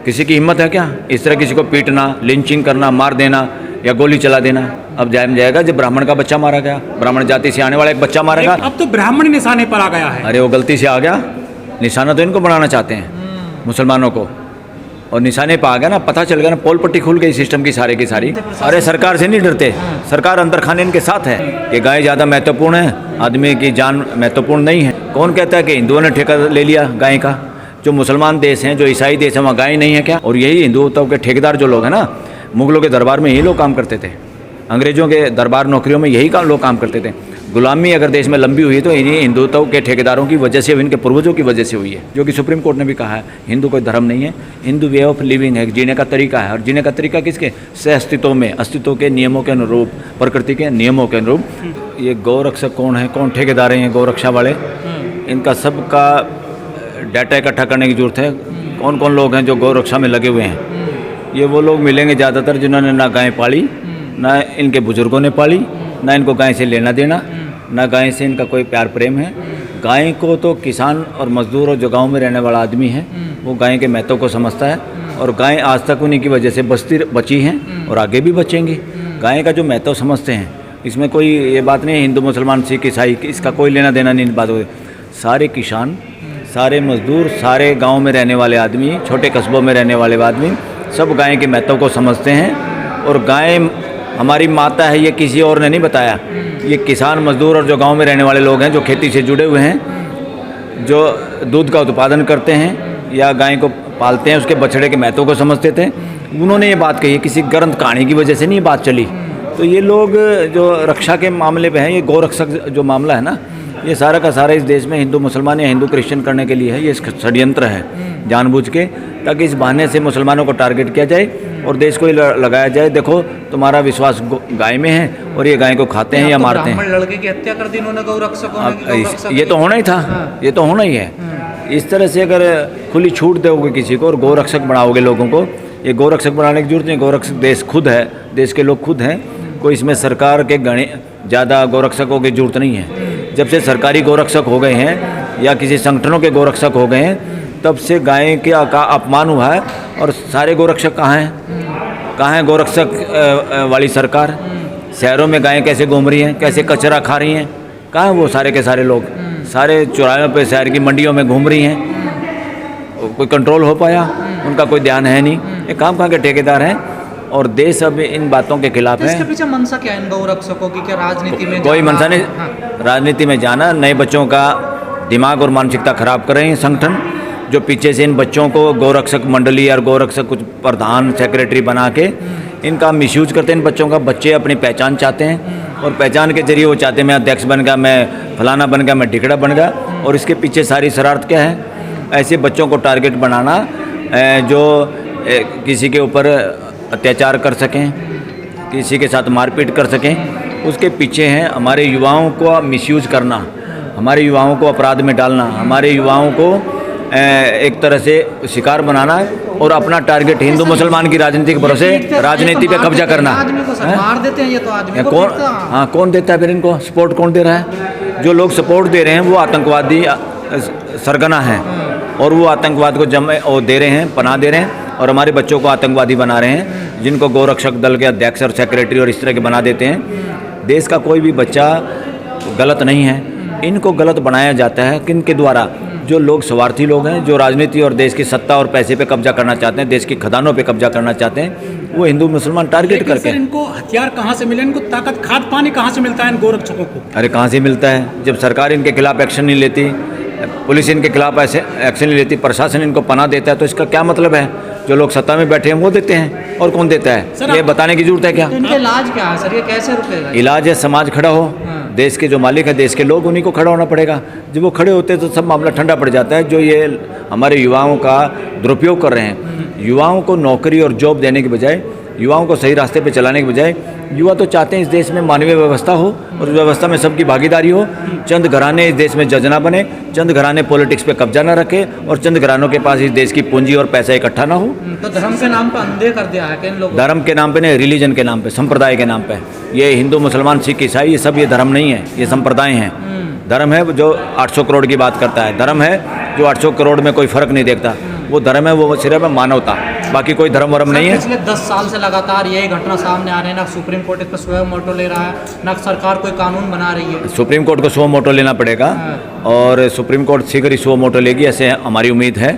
किसी की हिम्मत है क्या इस तरह किसी को पीटना, लिंचिंग करना, मार देना या गोली चला देना? अब जाएगा जब ब्राह्मण का बच्चा मारा गया, ब्राह्मण जाति से आने वाला एक बच्चा मारा गया। अब तो ब्राह्मण निशाने पर आ गया है। अरे वो गलती से आ गया, निशाना तो इनको बनाना चाहते हैं मुसलमानों को, और निशाने पर आ गया ना, पता चल गया ना, पोल पट्टी खुल गई सिस्टम की सारी की सारी। अरे सरकार से नहीं डरते, सरकार अंदर खाने इनके साथ है कि गाय ज़्यादा महत्वपूर्ण है, आदमी की जान महत्वपूर्ण नहीं है। कौन कहता है कि हिंदुओं ने ठेका ले लिया गाय का? जो मुसलमान देश हैं, जो ईसाई देश हैं, वहाँ गाय नहीं है क्या? और यही हिंदुत्व के ठेकेदार जो लोग हैं ना, मुगलों के दरबार में यही लोग काम करते थे, अंग्रेजों के दरबार नौकरियों में यही लोग काम करते थे। गुलामी अगर देश में लंबी हुई तो इन्हीं हिंदुत्व के ठेकेदारोरों की वजह से, इनके पूर्वजों की वजह से हुई है, जो कि सुप्रीम कोर्ट ने भी कहा है। हिंदू कोई धर्म नहीं है, हिंदू वे ऑफ लिविंग है, जीने का तरीका है। और जीने का तरीका किसके? सह अस्तित्व में, अस्तित्व के नियमों के अनुरूप, प्रकृति के नियमों के अनुरूप। ये गौरक्षक कौन है, कौन ठेकेदार हैं ये गौरक्षा वाले, इनका सबका डाटा इकट्ठा करने की जरूरत है। कौन कौन लोग हैं जो गौरक्षा में लगे हुए हैं? ये वो लोग मिलेंगे ज़्यादातर जिन्होंने ना गाय पाली, ना इनके बुजुर्गों ने पाली, ना इनको गाय से लेना देना, ना गाय से इनका कोई प्यार प्रेम है। गाय को तो किसान और मजदूर और जो गाँव में रहने वाला आदमी है वो गाय के महत्व को समझता है, और गाय आज तक उन्हीं की वजह से बची हैं और आगे भी बचेंगी। गाय का जो महत्व समझते हैं, इसमें कोई ये बात नहीं है हिंदू मुसलमान सिख ईसाई, इसका कोई लेना देना नहीं। बात हो सारे किसान, सारे मजदूर, सारे गांव में रहने वाले आदमी, छोटे कस्बों में रहने वाले आदमी सब गाय के महत्व को समझते हैं। और गाय हमारी माता है, ये किसी और ने नहीं बताया। ये किसान, मजदूर और जो गांव में रहने वाले लोग हैं, जो खेती से जुड़े हुए हैं, जो दूध का उत्पादन करते हैं या गाय को पालते हैं, उसके बछड़े के महत्व को समझते थे। उन्होंने ये बात कही है, किसी ग्रंथ कहानी की वजह से नहीं ये बात चली। तो ये लोग जो रक्षा के मामले पे हैं, ये गौरक्षक जो मामला है ना, ये सारा का सारा इस देश में हिंदू मुसलमान या हिंदू क्रिश्चियन करने के लिए है। ये षड्यंत्र है जानबूझ के, ताकि इस बहाने से मुसलमानों को टारगेट किया जाए और देश को ही लगाया जाए, देखो तुम्हारा विश्वास गाय में है और ये गाय को खाते हैं या मारते हैं। लड़के की हत्या कर दी इन्होंने गौरक्षकों ने। ये तो होना ही था, ये तो होना ही है। इस तरह से अगर खुली छूट दोगे किसी को और गौरक्षक बनाओगे लोगों को, ये गौरक्षक बनाने की जरूरत नहीं। गौरक्षक देश खुद है, देश के लोग खुद हैं, कोई इसमें सरकार के ज़्यादा गौरक्षकों की जरूरत नहीं है। जब से सरकारी गौरक्षक हो गए हैं या किसी संगठनों के गौरक्षक हो गए हैं, तब से गाय का अपमान हुआ है। और सारे गौरक्षक कहाँ हैं? कहाँ है गौरक्षक वाली सरकार? शहरों में गायें कैसे घूम रही हैं, कैसे कचरा खा रही हैं? कहाँ हैं वो सारे के सारे लोग? सारे चौराहों पे, शहर की मंडियों में घूम रही हैं। कोई कंट्रोल हो पाया? उनका कोई ध्यान है नहीं। ये कहाँ के ठेकेदार हैं, और देश अब इन बातों के खिलाफ है। इसके पीछे मंशा क्या है इन गौरक्षकों की? क्या राजनीति में कोई मंशा नहीं। राजनीति में जाना, नए बच्चों का दिमाग और मानसिकता खराब कर रहे हैं संगठन, जो पीछे से इन बच्चों को गौरक्षक मंडली और गौरक्षक कुछ प्रधान सेक्रेटरी बना के इनका मिसयूज करते हैं। इन बच्चों का, बच्चे अपनी पहचान चाहते हैं और पहचान के जरिए वो चाहते हैं मैं अध्यक्ष बन गया, मैं फलाना बन गया, मैं टिकड़ा बन गया। और इसके पीछे सारी शरारत क्या है? ऐसे बच्चों को टारगेट बनाना जो किसी के ऊपर अत्याचार कर सकें, किसी के साथ मारपीट कर सकें, उसके पीछे हैं हमारे युवाओं को मिसयूज करना, हमारे युवाओं को अपराध में डालना, हमारे युवाओं को एक तरह से शिकार बनाना और अपना टारगेट हिंदू मुसलमान की राजनीति के भरोसे राजनीति पे कब्जा करना। मार देते हैं ये तो आदमी को। कौन? हाँ, कौन देता है फिर इनको सपोर्ट? कौन दे रहा है? जो लोग सपोर्ट दे रहे हैं वो आतंकवादी सरगना हैं, और वो आतंकवाद को दे रहे हैं, पनाह दे रहे हैं, और हमारे बच्चों को आतंकवादी बना रहे हैं, जिनको गौरक्षक दल के अध्यक्ष और सेक्रेटरी और इस तरह के बना देते हैं। देश का कोई भी बच्चा गलत नहीं है, इनको गलत बनाया जाता है किन के द्वारा? जो लोग स्वार्थी लोग हैं, जो राजनीति और देश की सत्ता और पैसे पे कब्जा करना चाहते हैं, देश की खदानों पे कब्जा करना चाहते हैं, वो हिंदू मुसलमान टारगेट करके। इनको हथियार कहाँ से मिले, इनको ताकत, खाद पानी कहाँ से मिलता है इन गौरक्षकों को? अरे कहाँ से मिलता है? जब सरकार इनके खिलाफ एक्शन नहीं लेती, पुलिस इनके खिलाफ ऐसे एक्शन नहीं लेती, प्रशासन इनको पनाह देता है, तो इसका क्या मतलब है? जो लोग सत्ता में बैठे हैं वो देते हैं, और कौन देता है ये बताने की जरूरत है क्या? तो इनका इलाज क्या है सर, ये कैसे रुकेगा? इलाज है समाज खड़ा हो, देश के जो मालिक है, देश के लोग, उन्हीं को खड़ा होना पड़ेगा। जब वो खड़े होते हैं तो सब मामला ठंडा पड़ जाता है। जो ये हमारे युवाओं का दुरुपयोग कर रहे हैं, युवाओं को नौकरी और जॉब देने के बजाय, युवाओं को सही रास्ते पे चलाने के बजाय, युवा तो चाहते हैं इस देश में मानवीय व्यवस्था हो और उस व्यवस्था में सबकी भागीदारी हो। चंद घराने इस देश में जज ना बने, चंद घराने पॉलिटिक्स पे कब्जा ना रखे, और चंद घरानों के पास इस देश की पूंजी और पैसा इकट्ठा ना हो। तो धर्म के नाम पर अंधे कर दिया है कि इन लोगों? धर्म के नाम पे नहीं, रिलीजन के नाम पे, संप्रदाय के नाम पे। ये हिंदू मुसलमान सिख ईसाई ये सब ये धर्म नहीं है, ये संप्रदाय हैं। धर्म है जो 800 करोड़ की बात करता है, धर्म है जो 800 करोड़ में कोई फर्क नहीं देखता। वो धर्म है, वो सिर्फ है मानवता, बाकी कोई धर्म वर्म नहीं है। पिछले 10 साल से लगातार यही घटना सामने आ रही है, ना सुप्रीम कोर्ट इस पर स्वयं मोटो ले रहा है, ना सरकार कोई कानून बना रही है। सुप्रीम कोर्ट को सो मोटो लेना पड़ेगा और सुप्रीम कोर्ट शीघ्र ही सो मोटो लेगी, ऐसे हमारी उम्मीद है।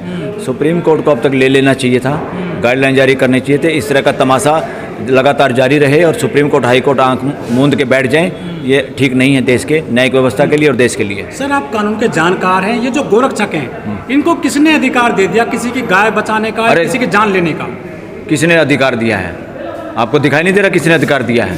सुप्रीम कोर्ट को अब तक ले लेना चाहिए था, गाइडलाइन जारी करनी चाहिए थे। इस तरह का तमाशा लगातार जारी रहे और सुप्रीम कोर्ट हाई कोर्ट आंख मूंद के बैठ जाएं, ये ठीक नहीं है देश के न्यायिक व्यवस्था के लिए और देश के लिए। सर आप कानून के जानकार हैं, ये जो गोरक्षक हैं इनको किसने अधिकार दे दिया किसी की गाय बचाने का, किसी की जान लेने का? किसने अधिकार दिया है? आपको दिखाई नहीं दे रहा किसने अधिकार दिया है?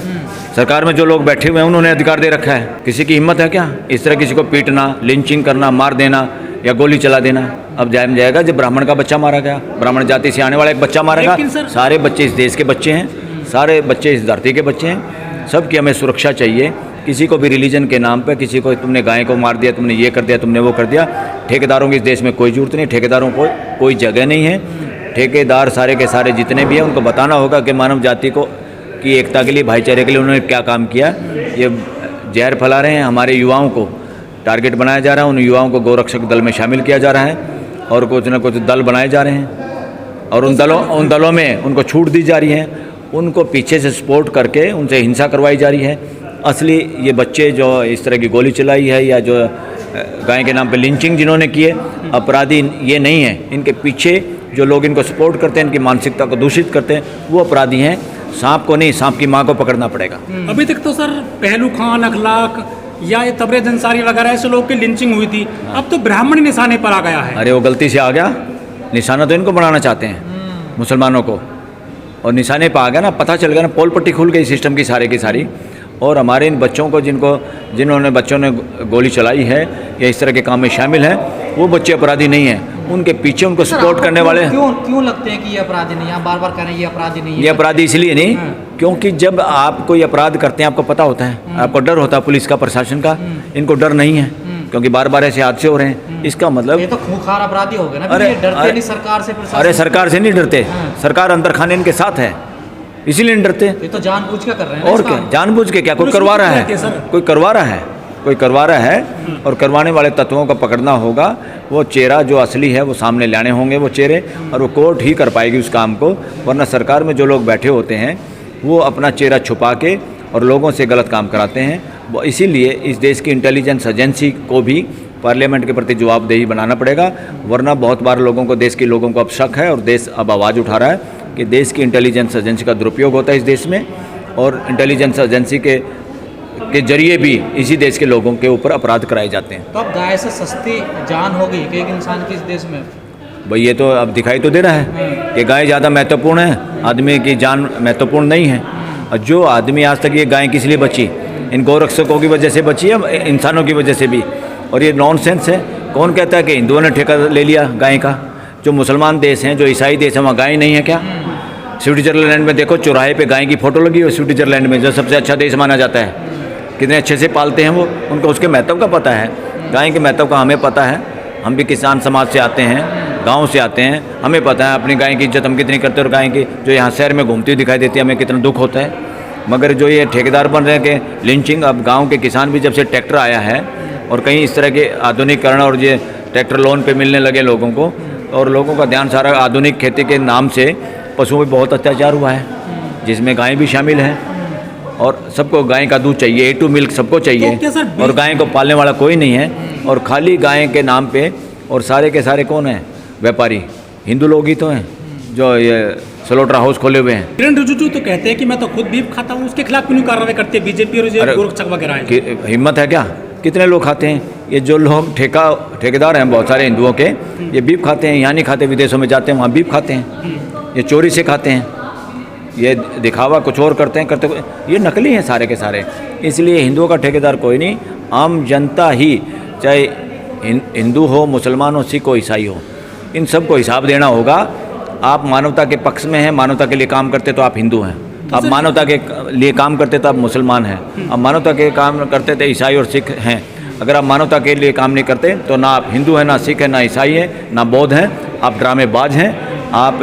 सरकार में जो लोग बैठे हुए हैं उन्होंने अधिकार दे रखा है। किसी की हिम्मत है क्या इस तरह किसी को पीटना, लिंचिंग करना, मार देना या गोली चला देना? अब जाएगा जब ब्राह्मण का बच्चा मारा गया, ब्राह्मण जाति से आने वाला एक बच्चा मारा गया। सारे बच्चे इस देश के बच्चे हैं, सारे बच्चे इस धरती के बच्चे हैं, सबकी हमें सुरक्षा चाहिए। किसी को भी रिलीजन के नाम पे किसी को तुमने गाय को मार दिया, तुमने ये कर दिया, तुमने वो कर दिया, ठेकेदारों की इस देश में कोई जरूरत नहीं, ठेकेदारों को कोई जगह नहीं है। ठेकेदार सारे के सारे जितने भी हैं उनको बताना होगा कि मानव जाति को की एकता के लिए, भाईचारे के लिए उन्होंने क्या काम किया। ये जहर फैला रहे हैं, हमारे युवाओं को टारगेट बनाया जा रहा है, उन युवाओं को गोरक्षक दल में शामिल किया जा रहा है और कुछ न कुछ दल बनाए जा रहे हैं और उन दलों में उनको छूट दी जा रही है, उनको पीछे से सपोर्ट करके उनसे हिंसा करवाई जा रही है। असली ये बच्चे जो इस तरह की गोली चलाई है या जो गाय के नाम पे लिंचिंग जिन्होंने की है, अपराधी ये नहीं है, इनके पीछे जो लोग इनको सपोर्ट करते हैं, इनकी मानसिकता को दूषित करते हैं, वो अपराधी हैं। सांप को नहीं, सांप की माँ को पकड़ना पड़ेगा। अभी तक तो सर पहलू खान, अखलाक या ये तबरेज अंसारी वगैरह ऐसे लोग की लिंचिंग हुई थी, अब तो ब्राह्मण निशाने पर आ गया है। अरे वो गलती से आ गया, निशाना तो इनको बनाना चाहते हैं मुसलमानों को, और निशाने पर आ गया ना, पता चल गया ना, पोल पट्टी खुल गई सिस्टम की सारी की सारी। और हमारे इन बच्चों को जिन्होंने बच्चों ने गोली चलाई है या इस तरह के काम में शामिल हैं, वो बच्चे अपराधी नहीं हैं, उनके पीछे उनको सपोर्ट करने वाले क्यों लगते हैं कि ये अपराधी नहीं है? आप बार बार कह रहे हैं ये अपराधी नहीं है। ये अपराधी इसलिए नहीं क्योंकि जब आप कोई अपराध करते हैं आपको पता होता है, आपको डर होता है पुलिस का, प्रशासन का। इनको डर नहीं है क्योंकि बार बार ऐसे हादसे हो रहे हैं। इसका मतलब ये तो खूंखार अपराधी हो गए ना। अरे ये डरते नहीं सरकार से, प्रशासन अरे सरकार से नहीं डरते, सरकार अंदर खाने इनके साथ है, इसीलिए नहीं डरते। ये तो जानबूझ के कर रहे हैं। और क्या जानबूझ के? क्या कोई करवा रहा है? कोई करवा रहा है, कोई करवा रहा है और करवाने वाले तत्वों को पकड़ना होगा। वो चेहरा जो असली है वो सामने लाने होंगे वो चेहरे, और वो कोर्ट ही कर पाएगी उस काम को। वरना सरकार में जो लोग बैठे होते हैं वो अपना चेहरा छुपा के और लोगों से गलत काम कराते हैं। वो इसीलिए इस देश की इंटेलिजेंस एजेंसी को भी पार्लियामेंट के प्रति जवाबदेही बनाना पड़ेगा। वरना बहुत बार लोगों को, देश के लोगों को अब शक है और देश अब आवाज़ उठा रहा है कि देश की इंटेलिजेंस एजेंसी का दुरुपयोग होता है इस देश में, और इंटेलिजेंस एजेंसी के जरिए भी इसी देश के लोगों के ऊपर अपराध कराए जाते हैं। तो अब गाय से सस्ती जान होगी कि एक इंसान की इस देश में? भाई ये तो अब दिखाई तो दे रहा है कि गाय ज़्यादा महत्वपूर्ण है, आदमी की जान महत्वपूर्ण नहीं है। और जो आदमी आज तक ये गाय किस लिए बची? इन गोरक्षकों की वजह से बची है, इंसानों की वजह से भी। और ये नॉनसेंस है। कौन कहता है कि हिंदुओं ने ठेका ले लिया गाय का? जो मुसलमान देश हैं, जो ईसाई देश हैं, वहाँ गाय नहीं है क्या? स्विट्जरलैंड में देखो, चौराहे पे गाय की फ़ोटो लगी हो, स्विट्जरलैंड में जो सबसे अच्छा देश माना जाता है। कितने अच्छे से पालते हैं वो, उनको उसके महत्व का पता है। गाय के महत्व का हमें पता है, हम भी किसान समाज से आते हैं, गांव से आते हैं, हमें पता है अपनी गाय की इज्जत हम कितनी करते हैं। और गाय की जो यहाँ शहर में घूमती हुई दिखाई देती है, हमें कितना दुख होता है। मगर जो ये ठेकेदार बन रहे हैं कि लिंचिंग, अब गाँव के किसान भी जब से ट्रैक्टर आया है और कहीं इस तरह के आधुनिकीकरण और ये ट्रैक्टर लोन पर मिलने लगे लोगों को, और लोगों का ध्यान सारा आधुनिक खेती के नाम से पशुओं पर बहुत अत्याचार हुआ है, जिसमें गाय भी शामिल है। और सबको गाय का दूध चाहिए, A2 मिल्क सबको चाहिए, और गाय को पालने वाला कोई नहीं है। और खाली गाय के नाम पे, और सारे के सारे कौन हैं? व्यापारी, हिंदू लोग ही तो हैं जो ये स्लोटर हाउस खोले हुए हैं। किरण रिजिजू तो कहते हैं कि मैं तो खुद बीफ खाता हूँ, उसके खिलाफ क्यों कार्रवाई करते हैं बीजेपी और जो गोरक्षक वगैरह है? हिम्मत है क्या? कितने लोग खाते हैं? ये जो लोग ठेकेदार हैं बहुत सारे हिंदुओं के, ये बीफ खाते हैं। यहाँ नहीं खाते, विदेशों में जाते हैं वहाँ बीफ खाते हैं, ये चोरी से खाते हैं, ये दिखावा कुछ और करते हैं, ये नकली हैं सारे के सारे। इसलिए हिंदुओं का ठेकेदार कोई नहीं, आम जनता ही, चाहे हिंदू हो, मुसलमान हो, सिख हो, ईसाई हो, इन सब को हिसाब देना होगा। आप मानवता के पक्ष में हैं, मानवता के लिए काम करते तो आप हिंदू हैं, आप मानवता के लिए काम करते तो आप मुसलमान हैं, आप मानवता के काम करते तो ईसाई और सिख हैं। अगर आप मानवता के लिए काम नहीं करते तो ना आप हिंदू हैं, ना सिख हैं, ना ईसाई हैं, ना बौद्ध हैं, आप ड्रामेबाज हैं। आप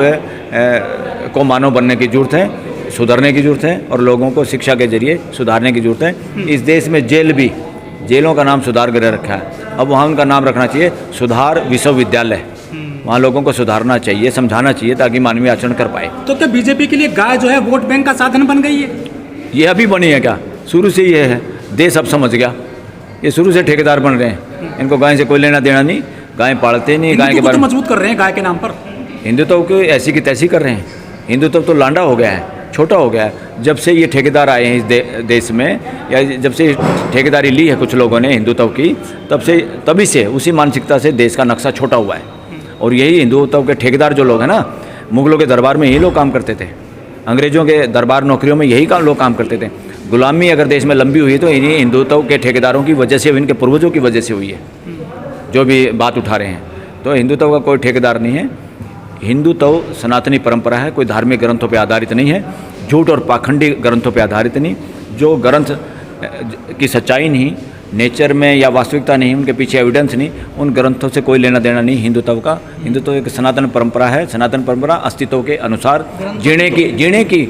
को मानव बनने की ज़रूरत है, सुधरने की ज़रूरत है, और लोगों को शिक्षा के जरिए सुधारने की ज़रूरत है। इस देश में जेलों का नाम सुधार गृह रखा है, अब वहाँ उनका नाम रखना चाहिए सुधार विश्वविद्यालय। वहाँ लोगों को सुधारना चाहिए, समझाना चाहिए ताकि मानवीय आचरण कर पाए। तो क्या बीजेपी के लिए गाय जो है वोट बैंक का साधन बन गई है? ये अभी बनी है क्या? शुरू से ये है, देश अब समझ गया। ये शुरू से ठेकेदार बन रहे हैं, इनको गाय से कोई लेना देना नहीं, गाय पालते नहीं, गाय के हिंदुत्व बारे को में तो मजबूत कर रहे हैं गाय के नाम पर। हिंदुत्व को ऐसी की तैसी कर रहे हैं। हिंदुत्व तो लांडा हो गया है, छोटा हो गया है। जब से ये ठेकेदार आए हैं इस देश में, या जब से ठेकेदारी ली है कुछ लोगों ने हिंदुत्व की, तभी से उसी मानसिकता से देश का नक्शा छोटा हुआ है। और यही हिंदुत्व के ठेकेदार जो लोग हैं ना, मुगलों के दरबार में यही लोग काम करते थे, अंग्रेज़ों के दरबार नौकरियों में यही लोग काम करते थे। गुलामी अगर देश में लंबी हुई तो इन्हीं हिंदुत्व के ठेकेदारों की वजह से, इनके पूर्वजों की वजह से हुई है, जो भी बात उठा रहे हैं। तो हिंदुत्व का कोई ठेकेदार नहीं है। हिंदुत्व सनातनी परंपरा है, कोई धार्मिक ग्रंथों पर आधारित नहीं है, झूठ और पाखंडी ग्रंथों पर आधारित नहीं। जो ग्रंथ की सच्चाई नहीं, नेचर में या वास्तविकता नहीं, उनके पीछे एविडेंस नहीं, उन ग्रंथों से कोई लेना देना नहीं हिंदुत्व का। हिंदुत्व एक सनातन परंपरा है। सनातन परंपरा अस्तित्व के अनुसार जीने की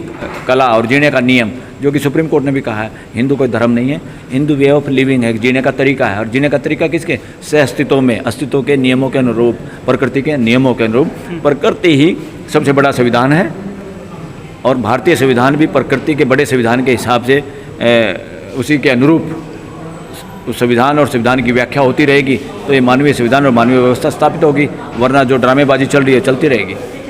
कला और जीने का नियम, जो कि सुप्रीम कोर्ट ने भी कहा है, हिंदू कोई धर्म नहीं है, हिंदू वे ऑफ लिविंग है, जीने का तरीका है। और जीने का तरीका किसके? सह अस्तित्व में, अस्तित्व के नियमों के अनुरूप, प्रकृति के नियमों के अनुरूप। प्रकृति ही सबसे बड़ा संविधान है, और भारतीय संविधान भी प्रकृति के बड़े संविधान के हिसाब से उसी के अनुरूप उस संविधान और संविधान की व्याख्या होती रहेगी। तो ये मानवीय संविधान और मानवीय व्यवस्था स्थापित होगी, वरना जो ड्रामेबाजी चल रही है चलती रहेगी।